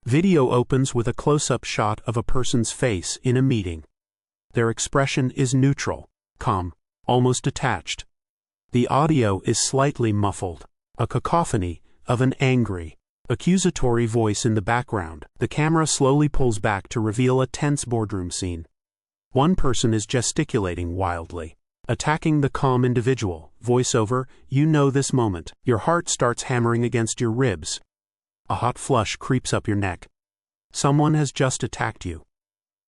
Video opens with a close-up shot of a person's face in a meeting. Their expression is neutral, calm, almost detached. The audio is slightly muffled, a cacophony of an angry, accusatory voice in the background. The camera slowly pulls back to reveal a tense boardroom scene. One person is gesticulating wildly, attacking the calm individual. Voiceover, you know this moment. Your heart starts hammering against your ribs. A hot flush creeps up your neck. Someone has just attacked you.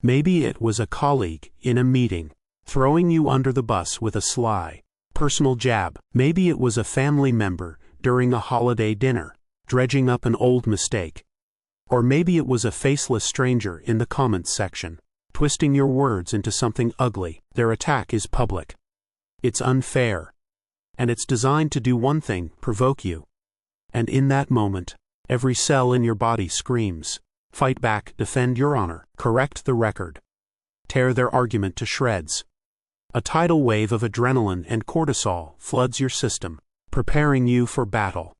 Maybe it was a colleague in a meeting, throwing you under the bus with a sly, personal jab. Maybe it was a family member during a holiday dinner, dredging up an old mistake. Or maybe it was a faceless stranger in the comments section, twisting your words into something ugly. Their attack is public. It's unfair. And it's designed to do one thing: provoke you. And in that moment, every cell in your body screams. Fight back, defend your honor, correct the record. Tear their argument to shreds. A tidal wave of adrenaline and cortisol floods your system, preparing you for battle.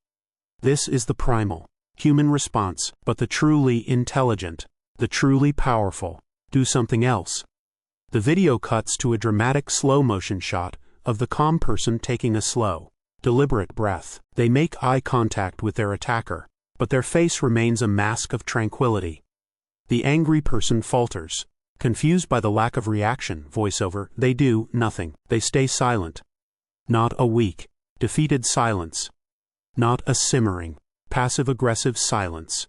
This is the primal, human response, but the truly intelligent, the truly powerful, do something else. The video cuts to a dramatic slow-motion shot of the calm person taking a slow, deliberate breath. They make eye contact with their attacker, but their face remains a mask of tranquility. The angry person falters, confused by the lack of reaction. Voiceover, they do nothing. They stay silent. Not a weak, defeated silence. Not a simmering, passive-aggressive silence.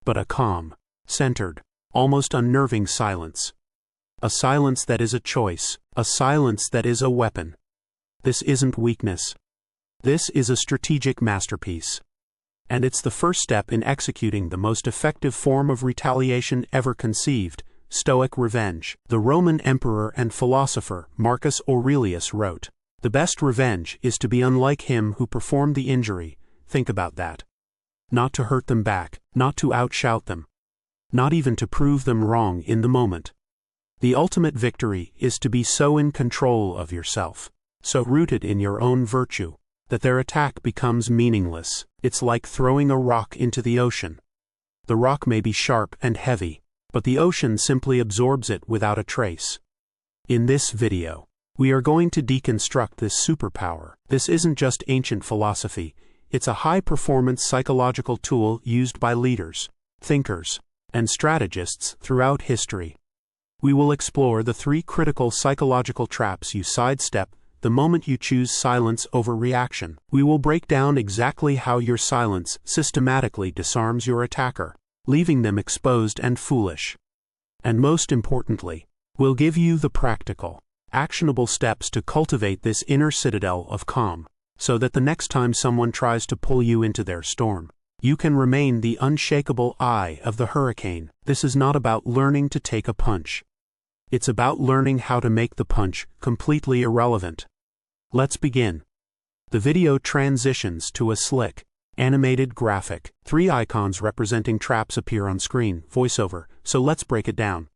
But a calm, centered, almost unnerving silence. A silence that is a choice. A silence that is a weapon. This isn't weakness. This is a strategic masterpiece. And it's the first step in executing the most effective form of retaliation ever conceived: Stoic revenge. The Roman emperor and philosopher Marcus Aurelius wrote, "The best revenge is to be unlike him who performed the injury." Think about that. Not to hurt them back, not to outshout them, not even to prove them wrong in the moment. The ultimate victory is to be so in control of yourself, so rooted in your own virtue, that their attack becomes meaningless. It's like throwing a rock into the ocean. The rock may be sharp and heavy, but the ocean simply absorbs it without a trace. In this video, we are going to deconstruct this superpower. This isn't just ancient philosophy, it's a high-performance psychological tool used by leaders, thinkers, and strategists throughout history. We will explore the 3 critical psychological traps you sidestep the moment you choose silence over reaction. We will break down exactly how your silence systematically disarms your attacker, leaving them exposed and foolish. And most importantly, we'll give you the practical, actionable steps to cultivate this inner citadel of calm, so that the next time someone tries to pull you into their storm, you can remain the unshakable eye of the hurricane. This is not about learning to take a punch. It's about learning how to make the punch completely irrelevant. Let's begin. The video transitions to a slick, animated graphic. 3 icons representing traps appear on screen. Voiceover, so let's break it down.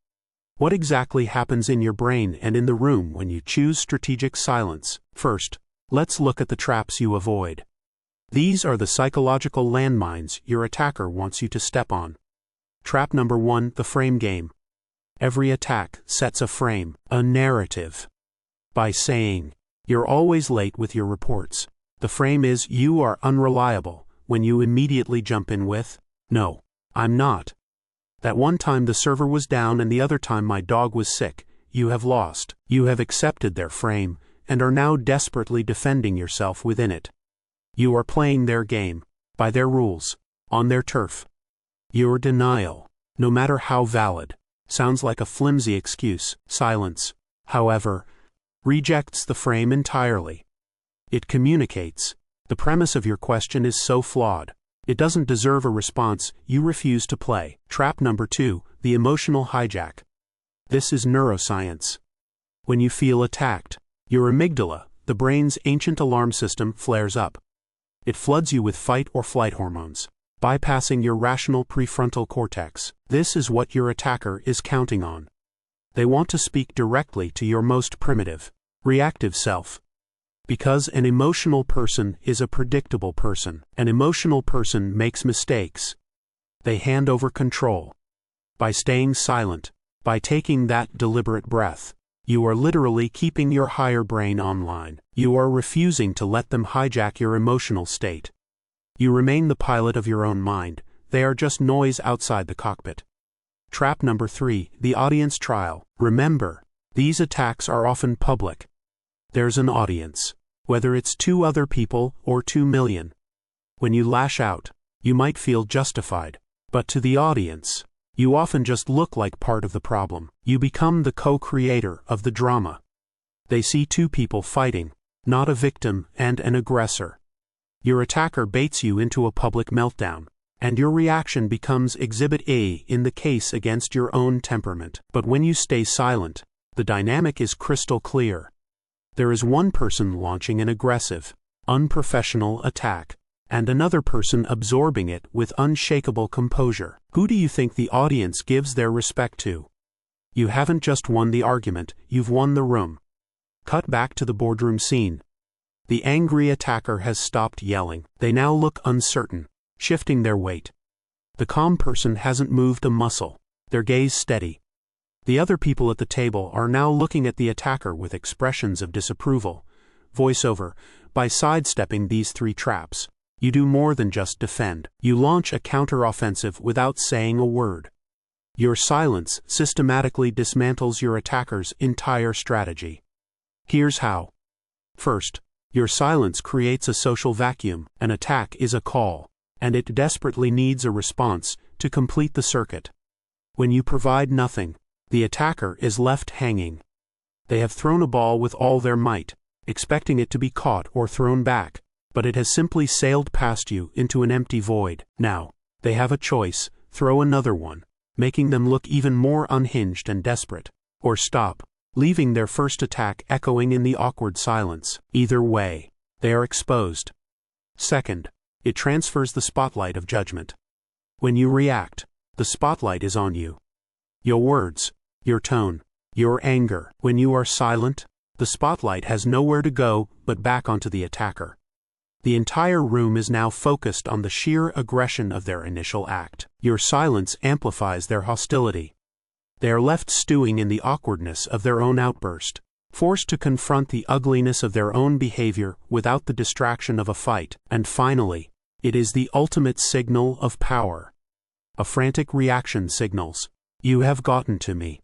What exactly happens in your brain and in the room when you choose strategic silence? First, let's look at the traps you avoid. These are the psychological landmines your attacker wants you to step on. Trap number 1, the frame game. Every attack sets a frame, a narrative. By saying, "You're always late with your reports," the frame is, "You are unreliable," when you immediately jump in with, "No, I'm not. That one time the server was down and the other time my dog was sick." You have lost. You have accepted their frame, and are now desperately defending yourself within it. You are playing their game, by their rules, on their turf. Your denial, no matter how valid, sounds like a flimsy excuse. Silence, however, rejects the frame entirely. It communicates, "The premise of your question is so flawed. It doesn't deserve a response. You refuse to play." Trap number 2, the emotional hijack. This is neuroscience. When you feel attacked, your amygdala, the brain's ancient alarm system, flares up. It floods you with fight or flight hormones, bypassing your rational prefrontal cortex. This is what your attacker is counting on. They want to speak directly to your most primitive, reactive self. Because an emotional person is a predictable person. An emotional person makes mistakes. They hand over control. By staying silent, by taking that deliberate breath, you are literally keeping your higher brain online. You are refusing to let them hijack your emotional state. You remain the pilot of your own mind. They are just noise outside the cockpit. Trap number 3, the audience trial. Remember, these attacks are often public. There's an audience, whether it's 2 other people or 2 million. When you lash out, you might feel justified, but to the audience, you often just look like part of the problem. You become the co-creator of the drama. They see 2 people fighting, not a victim and an aggressor. Your attacker baits you into a public meltdown, and your reaction becomes Exhibit A in the case against your own temperament. But when you stay silent, the dynamic is crystal clear. There is one person launching an aggressive, unprofessional attack, and another person absorbing it with unshakable composure. Who do you think the audience gives their respect to? You haven't just won the argument, you've won the room. Cut back to the boardroom scene. The angry attacker has stopped yelling. They now look uncertain, shifting their weight. The calm person hasn't moved a muscle, their gaze steady. The other people at the table are now looking at the attacker with expressions of disapproval. Voiceover: by sidestepping these 3 traps, you do more than just defend. You launch a counteroffensive without saying a word. Your silence systematically dismantles your attacker's entire strategy. Here's how. First, your silence creates a social vacuum. An attack is a call, and it desperately needs a response to complete the circuit. When you provide nothing, the attacker is left hanging. They have thrown a ball with all their might, expecting it to be caught or thrown back, but it has simply sailed past you into an empty void. Now, they have a choice: throw another one, making them look even more unhinged and desperate, or stop, leaving their first attack echoing in the awkward silence. Either way, they are exposed. Second, it transfers the spotlight of judgment. When you react, the spotlight is on you. Your words, your tone, your anger. When you are silent, the spotlight has nowhere to go but back onto the attacker. The entire room is now focused on the sheer aggression of their initial act. Your silence amplifies their hostility. They are left stewing in the awkwardness of their own outburst, forced to confront the ugliness of their own behavior without the distraction of a fight. And finally, it is the ultimate signal of power. A frantic reaction signals, "You have gotten to me."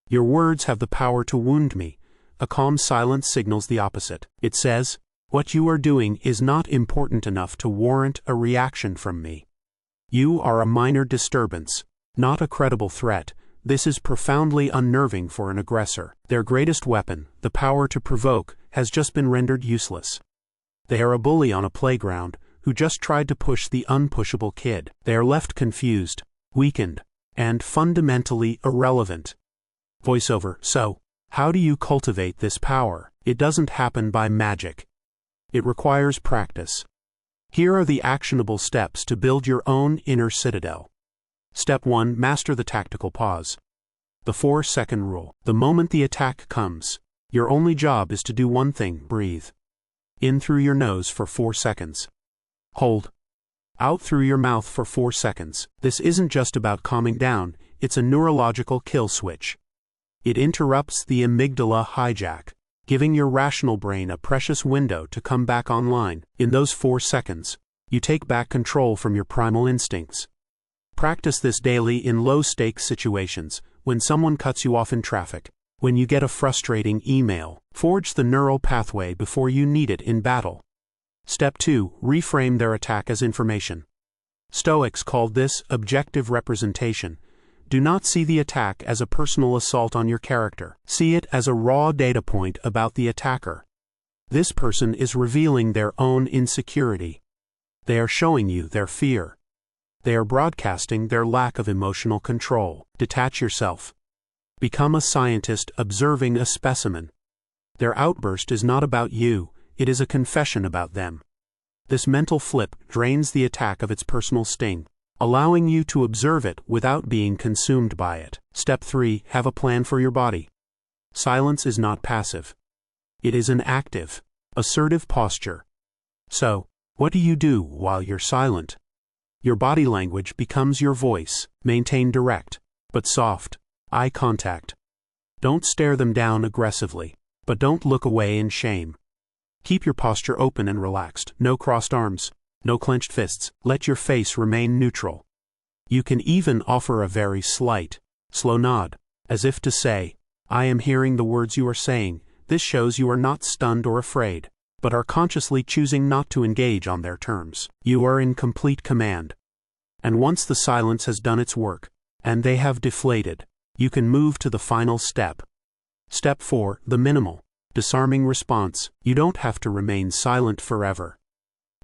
Your words have the power to wound me. A calm silence signals the opposite. It says, "What you are doing is not important enough to warrant a reaction from me. You are a minor disturbance, not a credible threat." This is profoundly unnerving for an aggressor. Their greatest weapon, the power to provoke, has just been rendered useless. They are a bully on a playground who just tried to push the unpushable kid. They are left confused, weakened, and fundamentally irrelevant. Voiceover: so, how do you cultivate this power? It doesn't happen by magic. It requires practice. Here are the actionable steps to build your own inner citadel. Step 1. Master the tactical pause. The 4-second rule. The moment the attack comes, your only job is to do one thing: breathe. In through your nose for 4 seconds. Hold. Out through your mouth for 4 seconds. This isn't just about calming down, it's a neurological kill switch. It interrupts the amygdala hijack, giving your rational brain a precious window to come back online. In those 4 seconds, you take back control from your primal instincts. Practice this daily in low-stakes situations: when someone cuts you off in traffic, when you get a frustrating email. Forge the neural pathway before you need it in battle. Step 2. Reframe their attack as information. Stoics called this objective representation. Do not see the attack as a personal assault on your character. See it as a raw data point about the attacker. This person is revealing their own insecurity. They are showing you their fear. They are broadcasting their lack of emotional control. Detach yourself. Become a scientist observing a specimen. Their outburst is not about you, it is a confession about them. This mental flip drains the attack of its personal sting, allowing you to observe it without being consumed by it. Step 3. Have a plan for your body. Silence is not passive. It is an active, assertive posture. So, what do you do while you're silent? Your body language becomes your voice. Maintain direct, but soft, eye contact. Don't stare them down aggressively, but don't look away in shame. Keep your posture open and relaxed. No crossed arms, no clenched fists. Let your face remain neutral. You can even offer a very slight, slow nod, as if to say, I am hearing the words you are saying. This shows you are not stunned or afraid, but are consciously choosing not to engage on their terms. You are in complete command. And once the silence has done its work, and they have deflated, you can move to the final step. Step 4, the minimal, disarming response. You don't have to remain silent forever.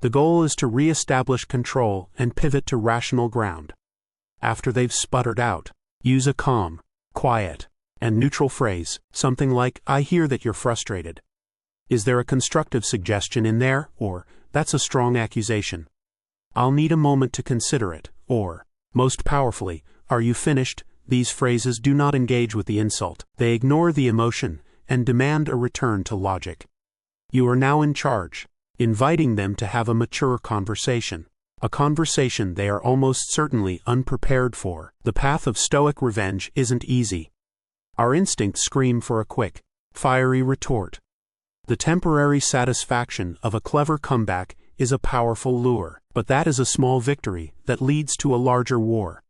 The goal is to re-establish control and pivot to rational ground. After they've sputtered out, use a calm, quiet, and neutral phrase, something like, I hear that you're frustrated. Is there a constructive suggestion in there? Or, that's a strong accusation. I'll need a moment to consider it. Or, most powerfully, are you finished? These phrases do not engage with the insult. They ignore the emotion and demand a return to logic. You are now in charge, inviting them to have a mature conversation. A conversation they are almost certainly unprepared for. The path of Stoic revenge isn't easy. Our instincts scream for a quick, fiery retort. The temporary satisfaction of a clever comeback is a powerful lure, but that is a small victory that leads to a larger war.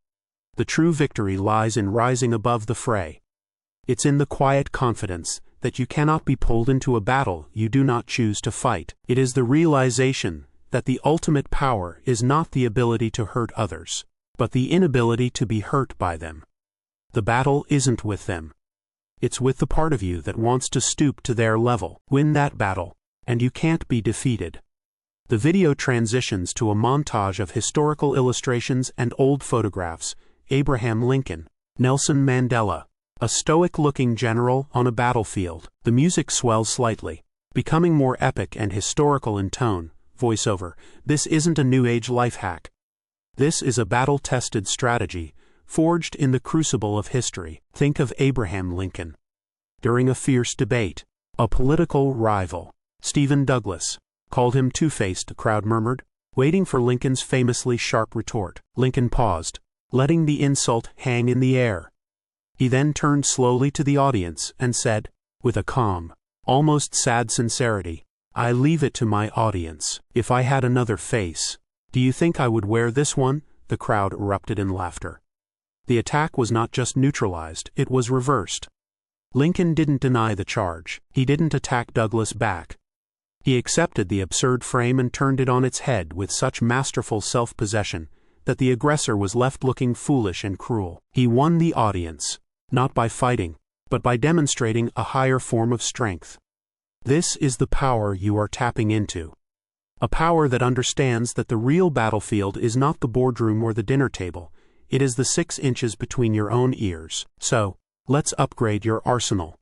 The true victory lies in rising above the fray. It's in the quiet confidence that you cannot be pulled into a battle you do not choose to fight. It is the realization that the ultimate power is not the ability to hurt others, but the inability to be hurt by them. The battle isn't with them. It's with the part of you that wants to stoop to their level. Win that battle, and you can't be defeated. The video transitions to a montage of historical illustrations and old photographs. Abraham Lincoln, Nelson Mandela, a stoic-looking general on a battlefield. The music swells slightly, becoming more epic and historical in tone. Voiceover. This isn't a new age life hack. This is a battle-tested strategy, forged in the crucible of history. Think of Abraham Lincoln. During a fierce debate, a political rival, Stephen Douglas, called him two-faced, the crowd murmured, waiting for Lincoln's famously sharp retort. Lincoln paused, letting the insult hang in the air. He then turned slowly to the audience and said, with a calm, almost sad sincerity, I leave it to my audience. If I had another face, do you think I would wear this one? The crowd erupted in laughter. The attack was not just neutralized, it was reversed. Lincoln didn't deny the charge. He didn't attack Douglas back. He accepted the absurd frame and turned it on its head with such masterful self-possession that the aggressor was left looking foolish and cruel. He won the audience, not by fighting, but by demonstrating a higher form of strength. This is the power you are tapping into. A power that understands that the real battlefield is not the boardroom or the dinner table, it is the 6 inches between your own ears. So, let's upgrade your arsenal.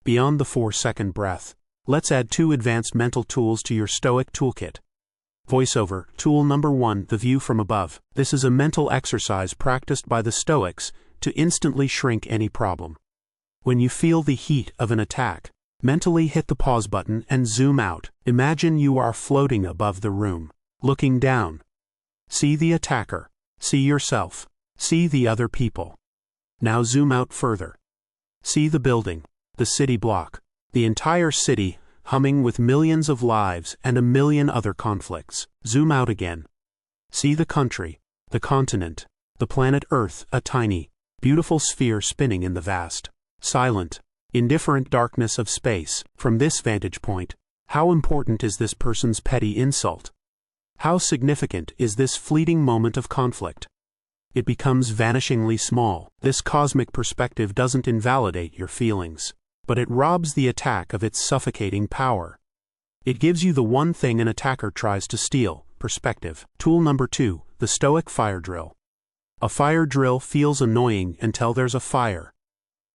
Beyond the 4-second breath, let's add 2 advanced mental tools to your Stoic toolkit. Voiceover. Tool number 1, the view from above. This is a mental exercise practiced by the Stoics to instantly shrink any problem. When you feel the heat of an attack, mentally hit the pause button and zoom out. Imagine you are floating above the room, looking down. See the attacker, see yourself, see the other people. Now zoom out further. See the building, the city block, the entire city humming with millions of lives and a million other conflicts. Zoom out again. See the country, the continent, the planet Earth, a tiny, beautiful sphere spinning in the vast, silent, indifferent darkness of space. From this vantage point, how important is this person's petty insult? How significant is this fleeting moment of conflict? It becomes vanishingly small. This cosmic perspective doesn't invalidate your feelings, but it robs the attack of its suffocating power. It gives you the one thing an attacker tries to steal: perspective. Tool number 2, the Stoic fire drill. A fire drill feels annoying until there's a fire.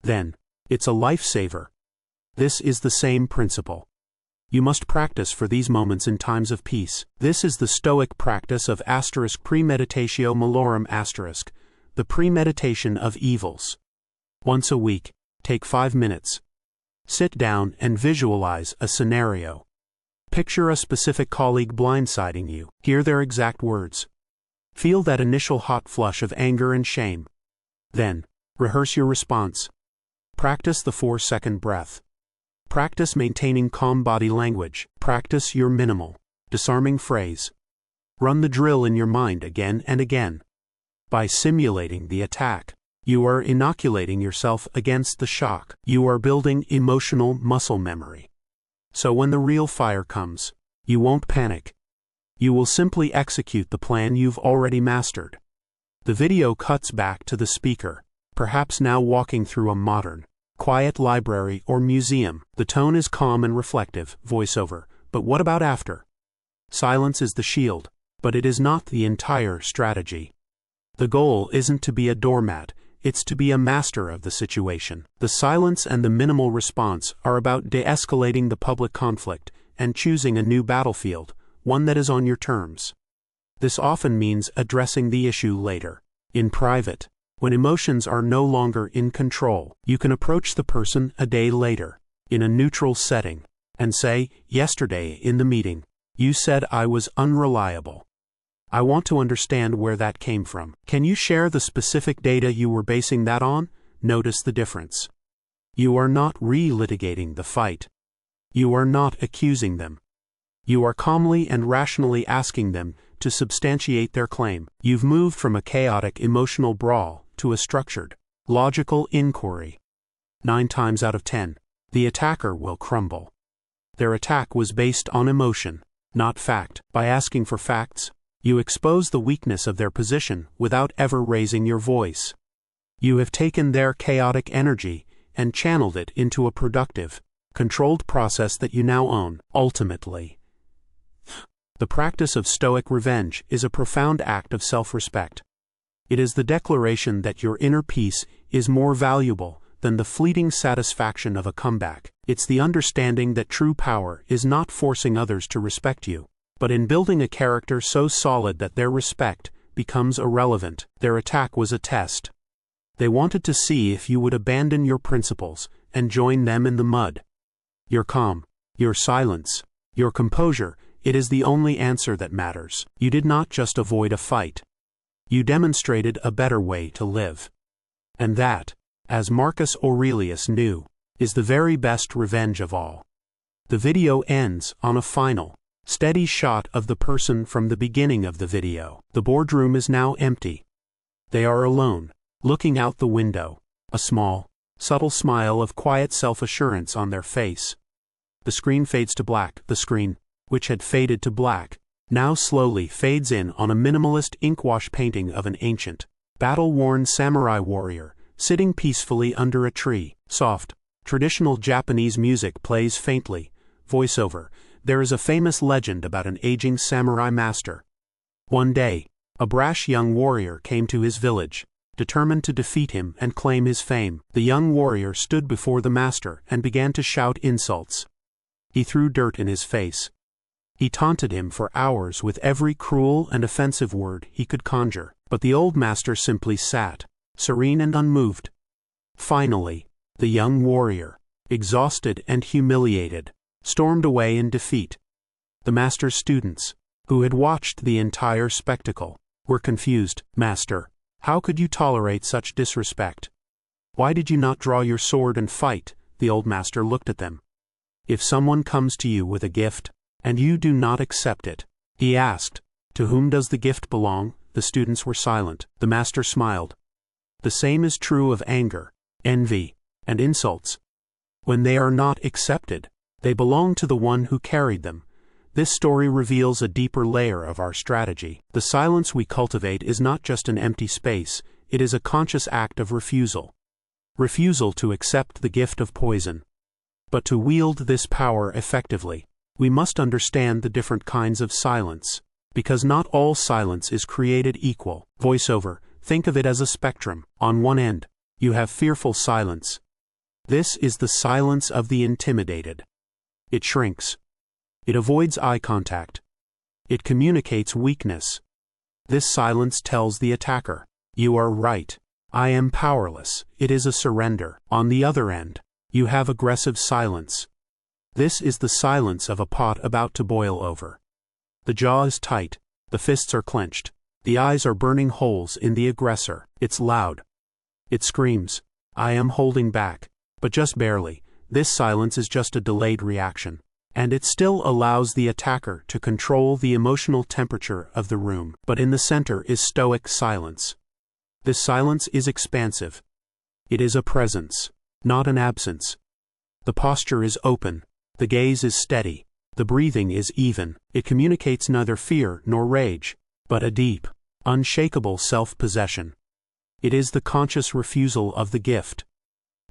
Then, it's a lifesaver. This is the same principle. You must practice for these moments in times of peace. This is the Stoic practice of premeditatio malorum *, the premeditation of evils. Once a week, take 5 minutes. Sit down and visualize a scenario. Picture a specific colleague blindsiding you. Hear their exact words. Feel that initial hot flush of anger and shame. Then, rehearse your response. Practice the 4-second breath. Practice maintaining calm body language. Practice your minimal, disarming phrase. Run the drill in your mind again and again. By simulating the attack, you are inoculating yourself against the shock. You are building emotional muscle memory. So when the real fire comes, you won't panic. You will simply execute the plan you've already mastered. The video cuts back to the speaker, perhaps now walking through a modern, quiet library or museum. The tone is calm and reflective, voiceover, but what about after? Silence is the shield, but it is not the entire strategy. The goal isn't to be a doormat, it's to be a master of the situation. The silence and the minimal response are about de-escalating the public conflict and choosing a new battlefield, one that is on your terms. This often means addressing the issue later, in private. When emotions are no longer in control, you can approach the person a day later, in a neutral setting, and say, "Yesterday in the meeting, you said I was unreliable. I want to understand where that came from. Can you share the specific data you were basing that on?" Notice the difference. You are not relitigating the fight. You are not accusing them. You are calmly and rationally asking them to substantiate their claim. You've moved from a chaotic emotional brawl to a structured, logical inquiry. 9 times out of 10, the attacker will crumble. Their attack was based on emotion, not fact. By asking for facts, you expose the weakness of their position without ever raising your voice. You have taken their chaotic energy and channeled it into a productive, controlled process that you now own. Ultimately, the practice of Stoic revenge is a profound act of self-respect. It is the declaration that your inner peace is more valuable than the fleeting satisfaction of a comeback. It's the understanding that true power is not forcing others to respect you, but in building a character so solid that their respect becomes irrelevant. Their attack was a test. They wanted to see if you would abandon your principles and join them in the mud. Your calm, your silence, your composure, it is the only answer that matters. You did not just avoid a fight. You demonstrated a better way to live. And that, as Marcus Aurelius knew, is the very best revenge of all. The video ends on a final, steady shot of the person from the beginning of the video. The boardroom is now empty. They are alone, looking out the window, a small, subtle smile of quiet self-assurance on their face. The screen fades to black. The screen, which had faded to black, now slowly fades in on a minimalist inkwash painting of an ancient, battle-worn samurai warrior, sitting peacefully under a tree. Soft, traditional Japanese music plays faintly. Voiceover. There is a famous legend about an aging samurai master. One day, a brash young warrior came to his village, determined to defeat him and claim his fame. The young warrior stood before the master and began to shout insults. He threw dirt in his face. He taunted him for hours with every cruel and offensive word he could conjure, but the old master simply sat, serene and unmoved. Finally, the young warrior, exhausted and humiliated, stormed away in defeat. The master's students, who had watched the entire spectacle, were confused. "Master, how could you tolerate such disrespect? Why did you not draw your sword and fight?" The old master looked at them. "If someone comes to you with a gift, and you do not accept it," he asked, "to whom does the gift belong?" The students were silent. The master smiled. "The same is true of anger, envy, and insults. When they are not accepted, they belong to the one who carried them." This story reveals a deeper layer of our strategy. The silence we cultivate is not just an empty space, it is a conscious act of refusal. Refusal to accept the gift of poison. But to wield this power effectively, we must understand the different kinds of silence, because not all silence is created equal. Voiceover. Think of it as a spectrum. On one end, you have fearful silence. This is the silence of the intimidated. It shrinks. It avoids eye contact. It communicates weakness. This silence tells the attacker, "You are right. I am powerless." It is a surrender. On the other end, you have aggressive silence. This is the silence of a pot about to boil over. The jaw is tight, the fists are clenched, The eyes are burning holes in the aggressor. It's loud. It screams, "I am holding back." But just barely. This silence is just a delayed reaction. And it still allows the attacker to control the emotional temperature of the room. But in the center is Stoic silence. This silence is expansive. It is a presence, not an absence. The posture is open. The gaze is steady. The breathing is even. It communicates neither fear nor rage, but a deep, unshakable self-possession. It is the conscious refusal of the gift.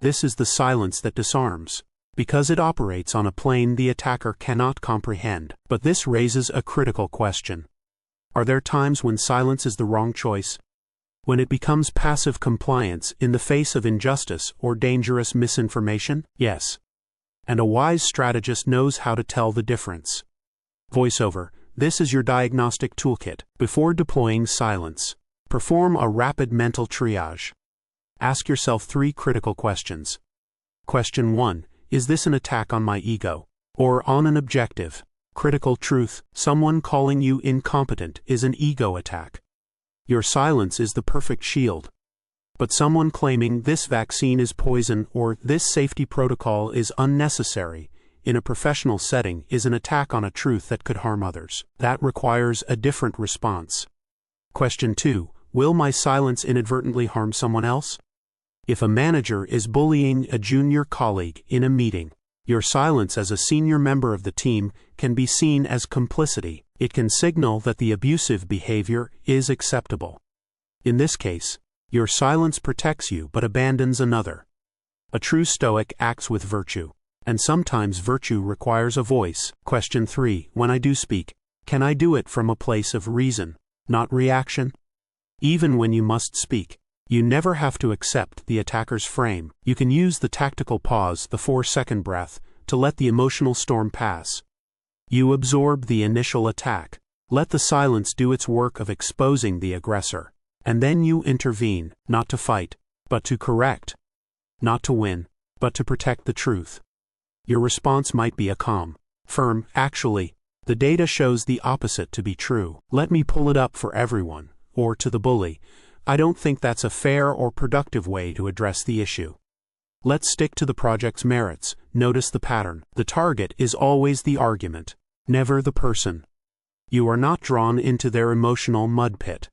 This is the silence that disarms, because it operates on a plane the attacker cannot comprehend. But this raises a critical question. Are there times when silence is the wrong choice? When it becomes passive compliance in the face of injustice or dangerous misinformation? Yes. And a wise strategist knows how to tell the difference. Voiceover. This is your diagnostic toolkit. Before deploying silence, perform a rapid mental triage. Ask yourself 3 critical questions. Question 1. Is this an attack on my ego? Or on an objective, critical truth? Someone calling you incompetent is an ego attack. Your silence is the perfect shield. But someone claiming this vaccine is poison or this safety protocol is unnecessary in a professional setting is an attack on a truth that could harm others. That requires a different response. Question 2. Will my silence inadvertently harm someone else? If a manager is bullying a junior colleague in a meeting, your silence as a senior member of the team can be seen as complicity. It can signal that the abusive behavior is acceptable. In this case, your silence protects you but abandons another. A true Stoic acts with virtue, and sometimes virtue requires a voice. Question 3. When I do speak, can I do it from a place of reason, not reaction? Even when you must speak, you never have to accept the attacker's frame. You can use the tactical pause, the 4-second breath, to let the emotional storm pass. You absorb the initial attack. Let the silence do its work of exposing the aggressor. And then you intervene, not to fight, but to correct. Not to win, but to protect the truth. Your response might be a calm, firm, "Actually, the data shows the opposite to be true. Let me pull it up for everyone," or to the bully, "I don't think that's a fair or productive way to address the issue. Let's stick to the project's merits." Notice the pattern. The target is always the argument, never the person. You are not drawn into their emotional mud pit.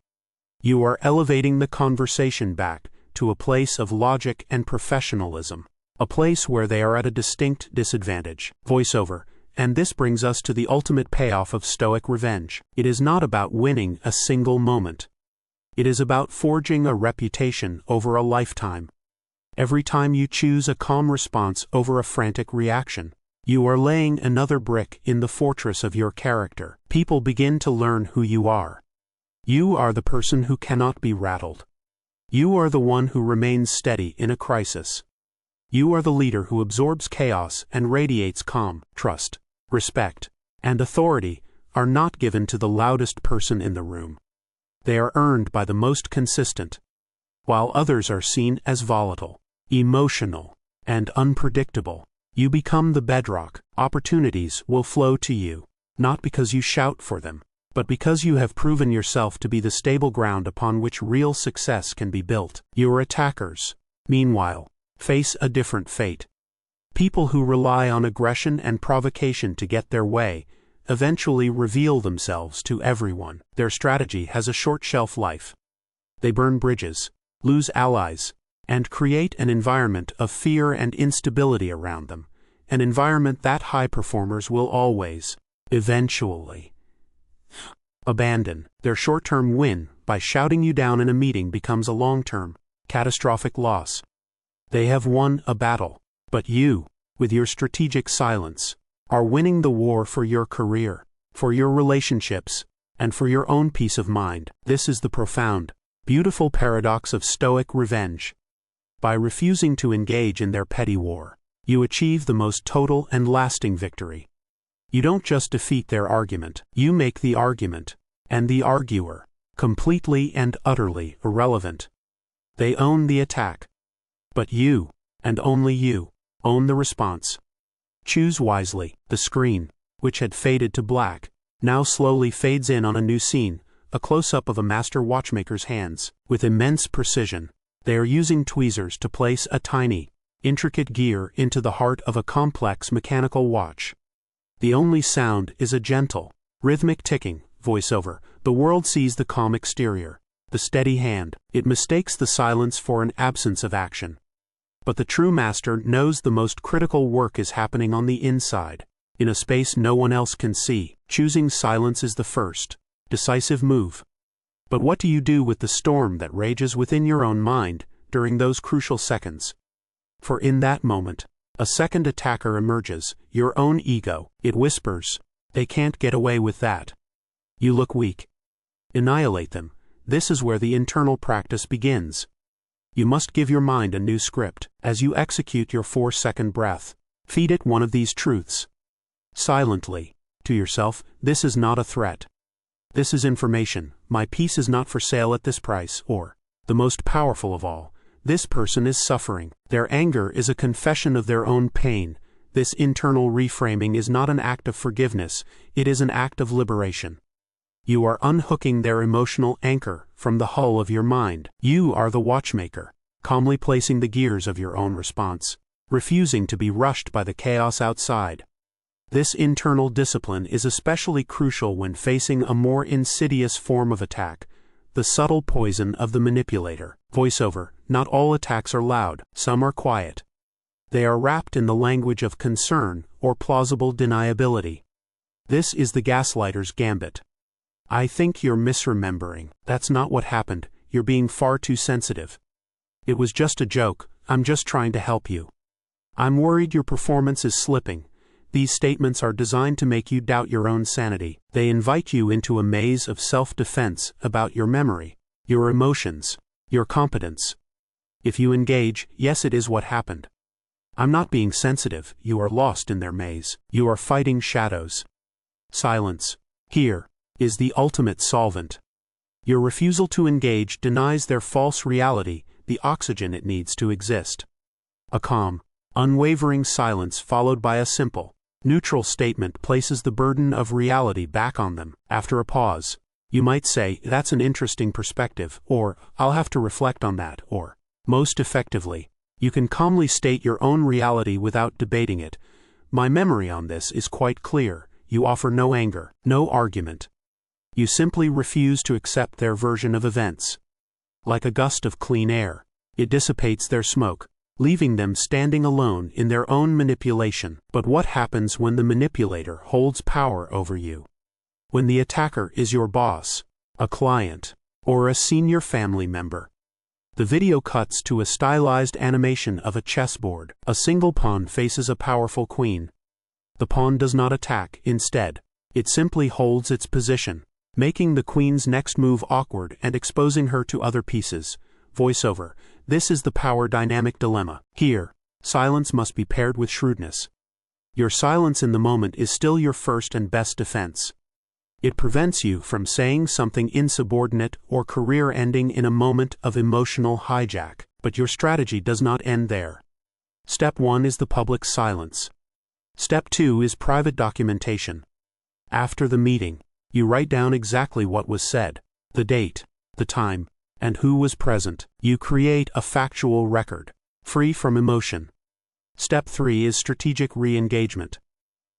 You are elevating the conversation back to a place of logic and professionalism, a place where they are at a distinct disadvantage. Voiceover. And this brings us to the ultimate payoff of Stoic revenge. It is not about winning a single moment. It is about forging a reputation over a lifetime. Every time you choose a calm response over a frantic reaction, you are laying another brick in the fortress of your character. People begin to learn who you are. You are the person who cannot be rattled. You are the one who remains steady in a crisis. You are the leader who absorbs chaos and radiates calm. Trust, respect, and authority are not given to the loudest person in the room. They are earned by the most consistent, while others are seen as volatile, emotional, and unpredictable. You become the bedrock. Opportunities will flow to you, not because you shout for them, but because you have proven yourself to be the stable ground upon which real success can be built. Your attackers, meanwhile, face a different fate. People who rely on aggression and provocation to get their way eventually reveal themselves to everyone. Their strategy has a short shelf life. They burn bridges, lose allies, and create an environment of fear and instability around them, an environment that high performers will always, eventually, abandon. Their short-term win by shouting you down in a meeting becomes a long-term, catastrophic loss. They have won a battle, but you, with your strategic silence, are winning the war for your career, for your relationships, and for your own peace of mind. This is the profound, beautiful paradox of Stoic revenge. By refusing to engage in their petty war, you achieve the most total and lasting victory. You don't just defeat their argument, you make the argument, and the arguer, completely and utterly irrelevant. They own the attack. But you, and only you, own the response. Choose wisely. The screen, which had faded to black, now slowly fades in on a new scene, A close-up of a master watchmaker's hands. With immense precision, they are using tweezers to place a tiny, intricate gear into the heart of a complex mechanical watch. The only sound is a gentle, rhythmic ticking. Voiceover. The world sees the calm exterior, the steady hand. It mistakes the silence for an absence of action. But the true master knows the most critical work is happening on the inside, in a space no one else can see. Choosing silence is the first, decisive move. But what do you do with the storm that rages within your own mind during those crucial seconds? For in that moment, a second attacker emerges, your own ego. It whispers, "They can't get away with that. You look weak." Annihilate them. This is where the internal practice begins. You must give your mind a new script. As you execute your 4-second breath, feed it one of these truths. Silently, to yourself, this is not a threat. This is information. My peace is not for sale at this price. Or, the most powerful of all, this person is suffering. Their anger is a confession of their own pain. This internal reframing is not an act of forgiveness, it is an act of liberation. You are unhooking their emotional anchor from the hull of your mind. You are the watchmaker, calmly placing the gears of your own response, refusing to be rushed by the chaos outside. This internal discipline is especially crucial when facing a more insidious form of attack, the subtle poison of the manipulator. Voiceover. Not all attacks are loud, some are quiet. They are wrapped in the language of concern or plausible deniability. This is the gaslighter's gambit. "I think you're misremembering. That's not what happened. You're being far too sensitive. It was just a joke. I'm just trying to help you. I'm worried your performance is slipping." These statements are designed to make you doubt your own sanity. They invite you into a maze of self-defense about your memory, your emotions, your competence. If you engage, "Yes, it is what happened. I'm not being sensitive," you are lost in their maze. You are fighting shadows. Silence. Here is the ultimate solvent. Your refusal to engage denies their false reality the oxygen it needs to exist. A calm, unwavering silence followed by a simple, neutral statement places the burden of reality back on them. After a pause, you might say, "That's an interesting perspective," or "I'll have to reflect on that," or, most effectively, you can calmly state your own reality without debating it. "My memory on this is quite clear." You offer no anger, no argument. You simply refuse to accept their version of events. Like a gust of clean air, it dissipates their smoke, leaving them standing alone in their own manipulation. But what happens when the manipulator holds power over you? When the attacker is your boss, a client, or a senior family member? The video cuts to a stylized animation of a chessboard. A single pawn faces a powerful queen. The pawn does not attack, instead, it simply holds its position, making the queen's next move awkward and exposing her to other pieces. Voiceover. This is the power dynamic dilemma. Here, silence must be paired with shrewdness. Your silence in the moment is still your first and best defense. It prevents you from saying something insubordinate or career-ending in a moment of emotional hijack. But your strategy does not end there. Step 1 is the public silence. Step 2 is private documentation. After the meeting, you write down exactly what was said, the date, the time, and who was present. You create a factual record, free from emotion. Step 3 is strategic re-engagement.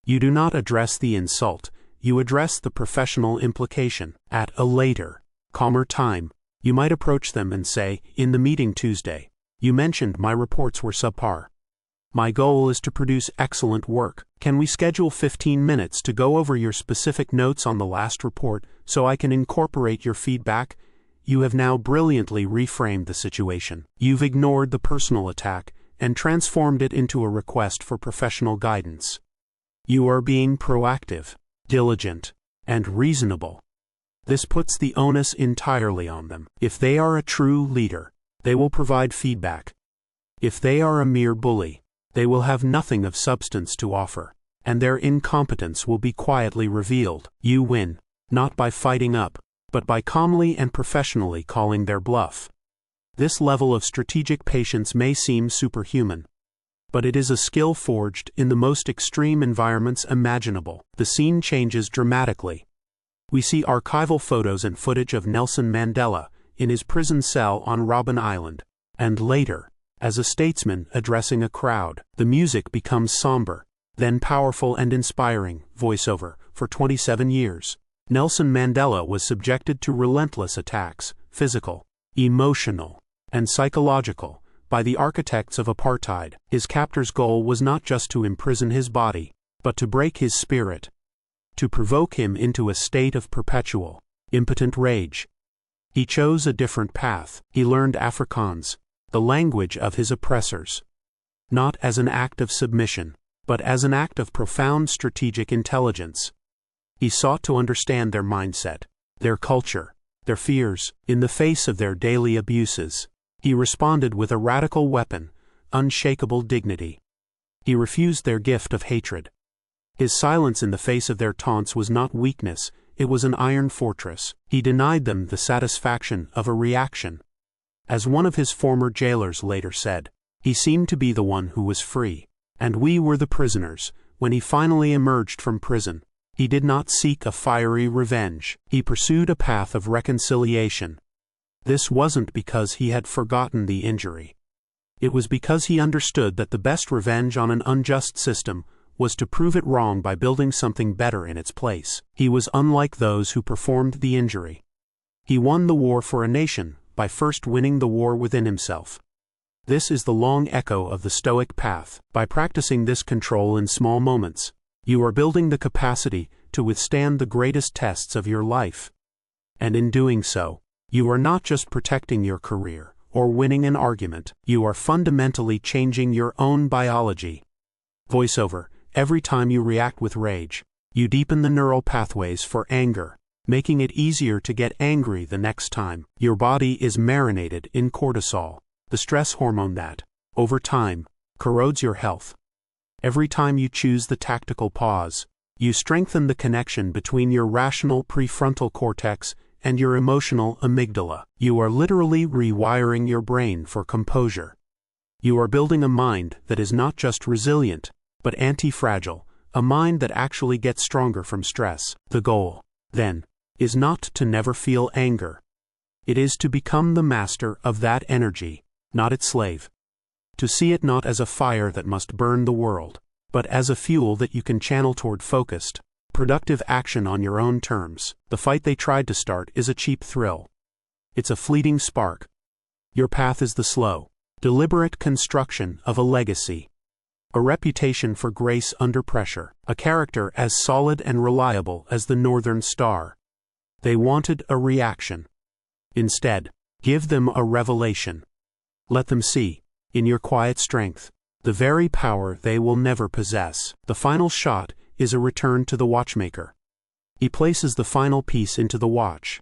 You do not address the insult, you address the professional implication. At a later, calmer time, you might approach them and say, "In the meeting Tuesday, you mentioned my reports were subpar. My goal is to produce excellent work. Can we schedule 15 minutes to go over your specific notes on the last report so I can incorporate your feedback?" You have now brilliantly reframed the situation. You've ignored the personal attack and transformed it into a request for professional guidance. You are being proactive, diligent, and reasonable. This puts the onus entirely on them. If they are a true leader, they will provide feedback. If they are a mere bully, they will have nothing of substance to offer, and their incompetence will be quietly revealed. You win, not by fighting up, but by calmly and professionally calling their bluff. This level of strategic patience may seem superhuman, but it is a skill forged in the most extreme environments imaginable. The scene changes dramatically. We see archival photos and footage of Nelson Mandela in his prison cell on Robben Island, and later, as a statesman addressing a crowd. The music becomes somber, then powerful and inspiring. Voiceover. For 27 years, Nelson Mandela was subjected to relentless attacks, physical, emotional, and psychological, by the architects of apartheid. His captor's goal was not just to imprison his body, but to break his spirit, to provoke him into a state of perpetual, impotent rage. He chose a different path. He learned Afrikaans, the language of his oppressors, not as an act of submission, but as an act of profound strategic intelligence. He sought to understand their mindset, their culture, their fears. In the face of their daily abuses, he responded with a radical weapon, unshakable dignity. He refused their gift of hatred. His silence in the face of their taunts was not weakness, it was an iron fortress. He denied them the satisfaction of a reaction. As one of his former jailers later said, he seemed to be the one who was free, and we were the prisoners. When he finally emerged from prison, he did not seek a fiery revenge. He pursued a path of reconciliation. This wasn't because he had forgotten the injury. It was because he understood that the best revenge on an unjust system was to prove it wrong by building something better in its place. He was unlike those who performed the injury. He won the war for a nation by first winning the war within himself. This is the long echo of the Stoic path. By practicing this control in small moments, you are building the capacity to withstand the greatest tests of your life. And in doing so, you are not just protecting your career or winning an argument, you are fundamentally changing your own biology. Voiceover. Every time you react with rage, you deepen the neural pathways for anger, making it easier to get angry the next time. Your body is marinated in cortisol, the stress hormone that, over time, corrodes your health. Every time you choose the tactical pause, you strengthen the connection between your rational prefrontal cortex and your emotional amygdala. You are literally rewiring your brain for composure. You are building a mind that is not just resilient, but anti-fragile, a mind that actually gets stronger from stress. The goal, then, is not to never feel anger. It is to become the master of that energy, not its slave. To see it not as a fire that must burn the world, but as a fuel that you can channel toward focused, productive action on your own terms. The fight they tried to start is a cheap thrill. It's a fleeting spark. Your path is the slow, deliberate construction of a legacy. A reputation for grace under pressure, a character as solid and reliable as the Northern Star. They wanted a reaction. Instead, give them a revelation. Let them see, in your quiet strength, the very power they will never possess. The final shot is a return to the Watchmaker. He places the final piece into the watch.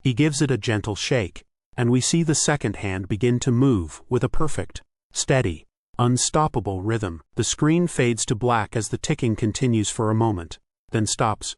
He gives it a gentle shake, and we see the second hand begin to move with a perfect, steady, unstoppable rhythm. The screen fades to black as the ticking continues for a moment, then stops.